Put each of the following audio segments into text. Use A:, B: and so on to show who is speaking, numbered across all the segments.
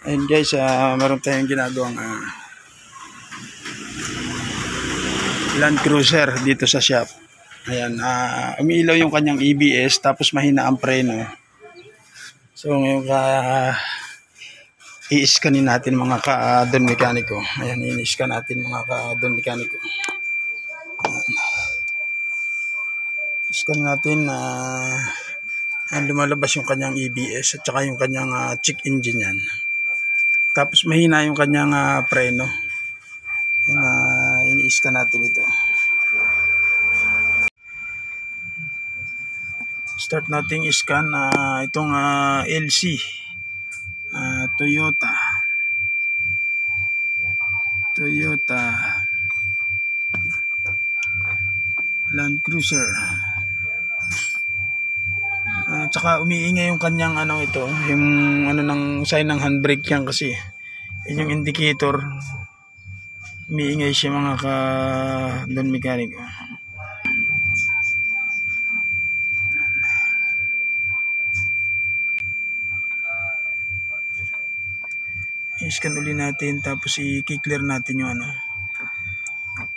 A: Ayun guys, meron tayong ginagawang Land Cruiser dito sa shop. Ayan, umiilaw yung kanyang ABS tapos mahina ang preno. So ngayon i-scanin natin mga ka-Don mekaniko. Ayan, i-scan natin mga ka-Don mekaniko. Scan natin lumalabas yung kanyang ABS at saka yung kanyang check engine yan. Tapos mahina yung kanyang preno. Ini-scan natin ito. Start nating i-scan itong LC Toyota Land Cruiser. Tsaka umiingay yung kanyang yung ng sign ng handbrake yan kasi yun yung indicator. Umiingay siya mga ka-Don mekaniko. I-scan ulit natin tapos i-clear natin yung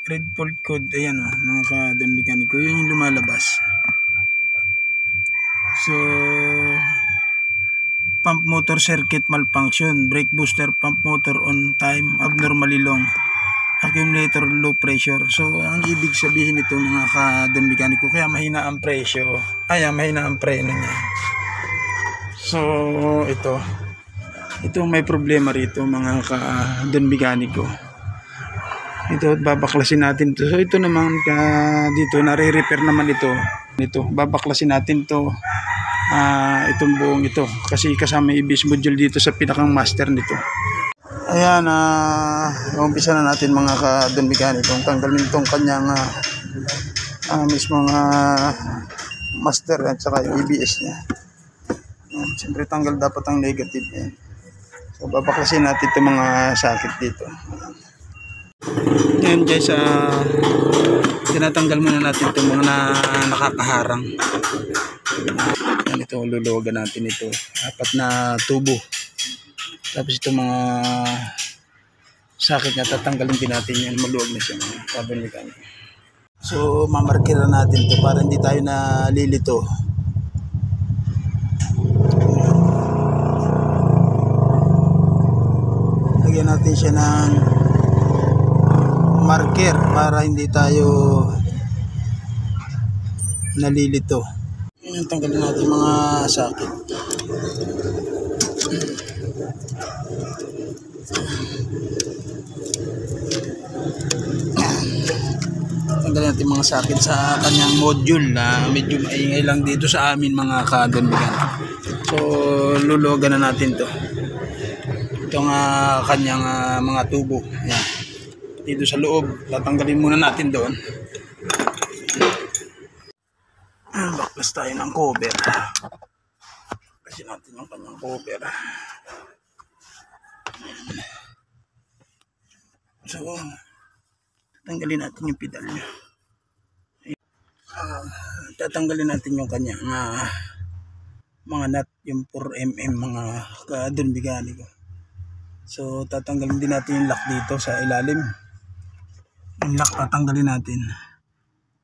A: red fault code. Ayan mga ka-Don mekaniko, yun yung lumalabas. So pump motor circuit malfunction, brake booster pump motor on time, abnormally long, accumulator low pressure. So ang ibig sabihin nito mga ka-Don mekaniko, kaya mahina ang presyo, mahina ang preno niya. So ito may problema rito mga ka-Don mekaniko. Ito babaklasin natin to. So ito naman dito nare-repair naman ito. Babaklasin natin to. Itong buong ito kasi kasama yung ABS module dito sa pinakang master nito. Ayan, umpisa na natin mga ka-Don mekaniko. Tanggalin itong kanyang mismong master at saka yung ABS niya. Siyempre tanggal dapat ang negative yan. So babaklasin natin itong mga sakit dito. Ayan guys, tinatanggal muna natin itong mga nakakaharang. Yan, ito luluwagan natin ito. 4 na tubo. Tapos itong mga sakit na tatanggalin din natin yan. Maluwag na siya mga ka-Don mekaniko. So mamarkira natin ito para hindi tayo nalilito. Lagyan natin siya ng marker para hindi tayo nalilito. Tanggalin natin mga sakit. Tanggalin natin mga sakit sa kanyang module na medyo maingay lang dito sa amin mga ka-Don mekaniko. So luluwagan na natin to. Itong kanyang mga tubo. Ayan. Dito sa loob, tatanggalin muna natin doon. Baklas tayo ng cover. Kasi natin yung kanyang cover. So tatanggalin natin yung pedal niya. Tatanggalin natin yung kanyang mga nut, yung 4mm mga ka-Don mekaniko. So tatanggalin din natin yung lock dito sa ilalim. Yung lock tatanggalin natin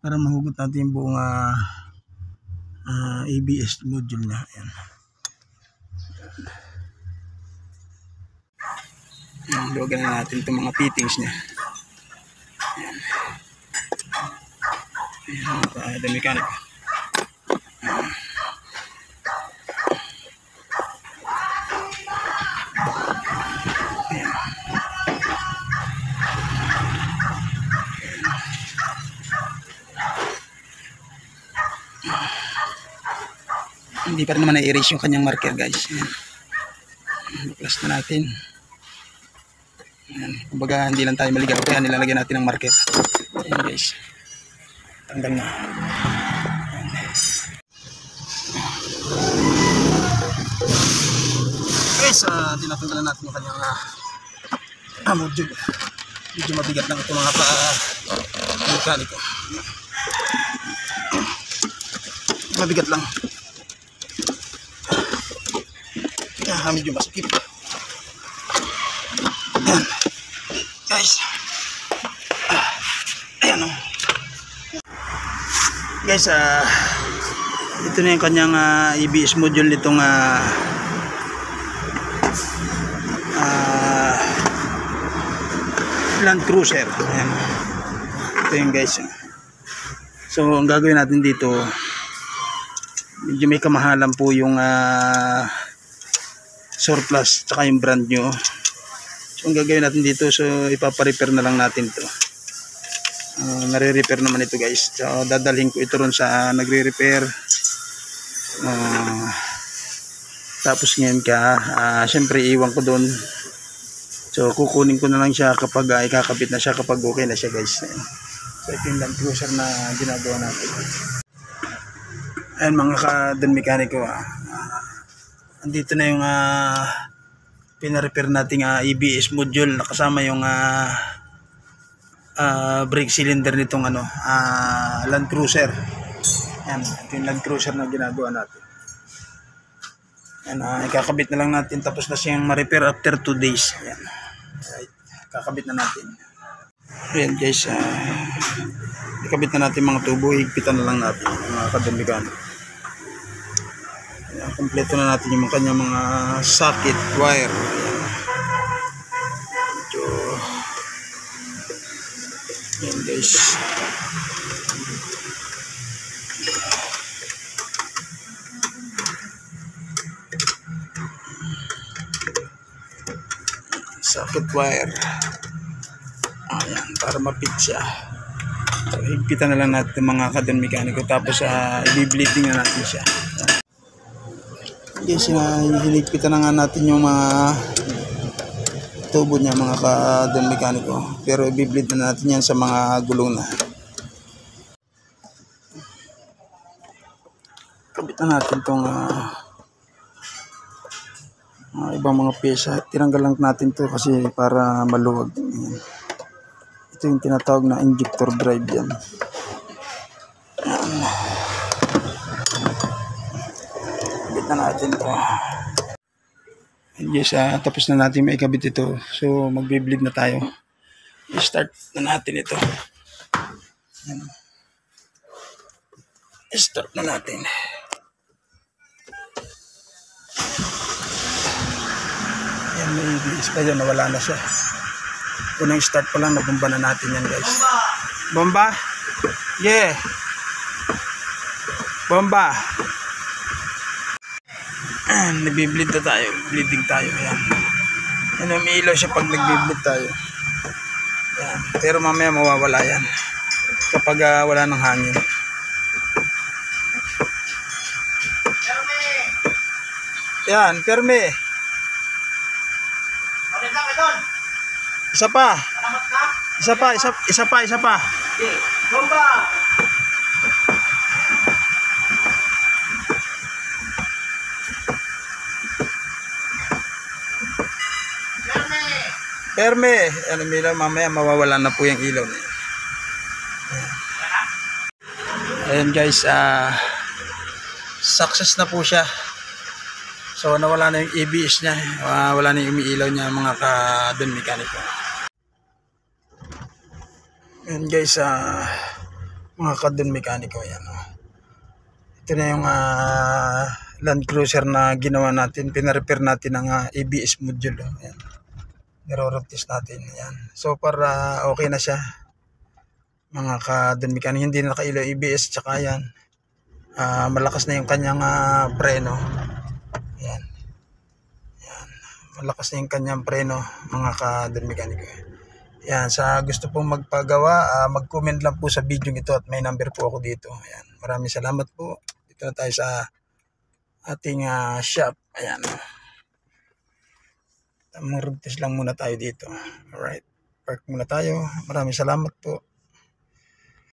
A: para mahugot natin yung buong ABS module niya. Ayan. Luwagan na natin itong mga fittings niya. Ayan. Ayan mga ka-Don mekaniko. Hindi pa rin naman na-erase yung kanyang marker guys. Baklas na natin. Kumbaga hindi lang tayo maligaw kaya nilalagyan natin ng marker. Ayan guys. Tanggal na. Guys, tinatanggalan natin yung kanyang module. Medyo mabigat lang ito mga mekaniko. Mabigat lang. Medyo masakit. Ayan. Guys. Ayan o. Guys, ito na yung kanyang EBS module nitong Land Cruiser. Ayan. Ito yung guys. So ang gagawin natin dito, medyo may kamahalan po yung surplus tsaka yung brand new. So ang gagawin natin dito, so ipapa-repair na lang natin to. Nare-repair naman ito guys. So dadalhin ko ito ron sa nagre-repair. Tapos ngayon syempre iwan ko doon. So kukunin ko na lang siya kapag ikakabit na siya, kapag okay na siya guys. So ito yung Land Cruiser na ginagawa natin. Ayan mga ka-Don Mekaniko, andito na yung pina-repair nating EBS module na kasama yung brake cylinder nitong Land Cruiser. Ayan, ito yung Land Cruiser na ginagawa natin. Ayan, ikakabit na lang natin, tapos na siyang ma-repair after 2 days. Ayan. Right. Kakabit na natin. Ayan guys, ikabit na natin mga tubo, higpitan na lang natin mga ka-Don Mekaniko. Ayan, kompleto na natin yung kanyang mga socket wire. Ayan. Ayan guys. Socket wire. Ayan, para mapit siya. So, higpitan na lang natin mga ka-Don Mekaniko, tapos i-bleeding na natin siya. Guys, hinigpitan na nga natin yung mga tubo niya mga ka-Don Mekaniko, pero i-bleed na natin yan sa mga gulong na. Kabit na natin itong ibang mga pyesa. Tinanggal lang natin to kasi para maluwag. Ito yung tinatawag na injector drive yan. Kabit na natin to. Yes, tapos na natin maikabit ito. So magbe-bleed na tayo. I-start na natin ito. I-start na natin. Yan, may bilis pa yun, nawala na siya. Unang start pa lang, nabomba na natin yan guys. Bomba? Yeah. Bomba. Nagbi-bleed na tayo. Bleeding tayo. Ayan. Yan, umiilaw siya pag nagbi-bleed tayo. Ayan. Pero mamaya mawawala yan kapag wala ng hangin. Yan, perme. Isa pa. Isa pa.
B: Bomba.
A: Perme. Ano mila, mamaya mawawala na po yung ilaw na. Ayan guys, success na po siya. So nawala na yung ABS niya, wala na yung umiilaw niya mga ka-Don Mekaniko. Ayan guys, mga ka-Don Mekaniko, yan. Ito na yung Land Cruiser na ginawa natin, pina-repair natin ang ABS module. Ayan. Niro-route natin. Ayan. So para okay na siya mga ka-Don Mekaniko, hindi na nakailaw ABS, tsaka yan, malakas na yung kanyang preno. Ayan. Ayan. Malakas na yung kanyang preno mga ka-Don Mekaniko. Ayan. Sa gusto pong magpagawa, mag-comment lang po sa video ito at may number po ako dito. Ayan. Maraming salamat po. Dito na tayo sa ating shop. Ayan. Mag-road test lang muna tayo dito. Alright. Park muna tayo. Maraming salamat po.